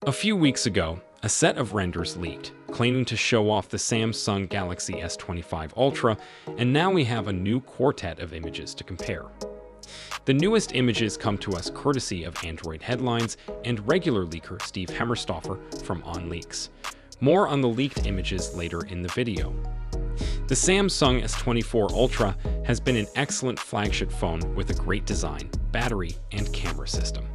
A few weeks ago, a set of renders leaked, claiming to show off the Samsung Galaxy S25 Ultra, and now we have a new quartet of images to compare. The newest images come to us courtesy of Android Headlines and regular leaker Steve Hemmerstoffer from OnLeaks. More on the leaked images later in the video. The Samsung S24 Ultra has been an excellent flagship phone with a great design, battery, and camera system.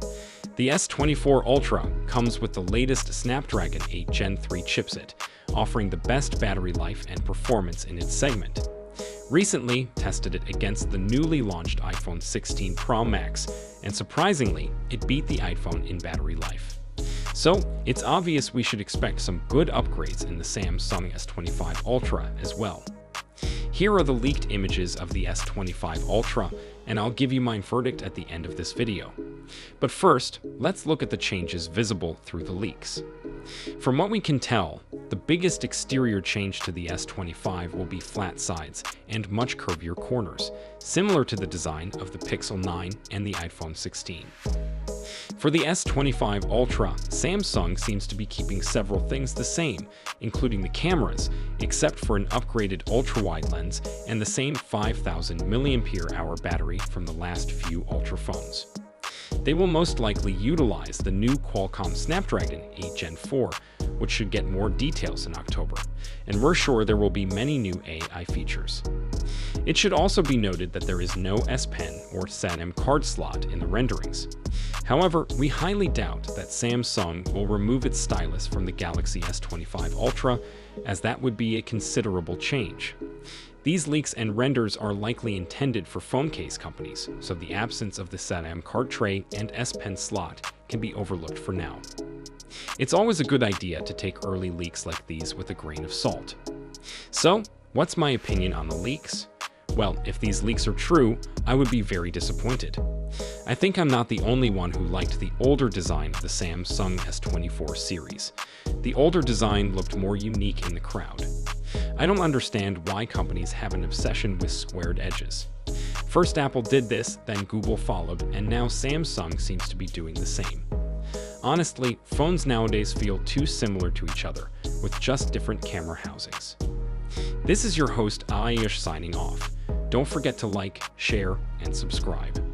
The S24 Ultra comes with the latest Snapdragon 8 Gen 3 chipset, offering the best battery life and performance in its segment. Recently tested it against the newly launched iPhone 16 Pro Max, and surprisingly, it beat the iPhone in battery life. So, it's obvious we should expect some good upgrades in the Samsung S25 Ultra as well. Here are the leaked images of the S25 Ultra, and I'll give you my verdict at the end of this video. But first, let's look at the changes visible through the leaks. From what we can tell, the biggest exterior change to the S25 will be flat sides and much curvier corners, similar to the design of the Pixel 9 and the iPhone 16. For the S25 Ultra, Samsung seems to be keeping several things the same, including the cameras, except for an upgraded ultra-wide lens and the same 5000 mAh battery from the last few Ultra phones. They will most likely utilize the new Qualcomm Snapdragon 8 Gen 4, which should get more details in October, and we're sure there will be many new AI features. It should also be noted that there is no S Pen or SATA card slot in the renderings. However, we highly doubt that Samsung will remove its stylus from the Galaxy S25 Ultra, as that would be a considerable change. These leaks and renders are likely intended for phone case companies, so the absence of the SATA card tray and S Pen slot can be overlooked for now. It's always a good idea to take early leaks like these with a grain of salt. So, what's my opinion on the leaks? Well, if these leaks are true, I would be very disappointed. I think I'm not the only one who liked the older design of the Samsung S24 series. The older design looked more unique in the crowd. I don't understand why companies have an obsession with squared edges. First Apple did this, then Google followed, and now Samsung seems to be doing the same. Honestly, phones nowadays feel too similar to each other, with just different camera housings. This is your host Ayush signing off. Don't forget to like, share, and subscribe.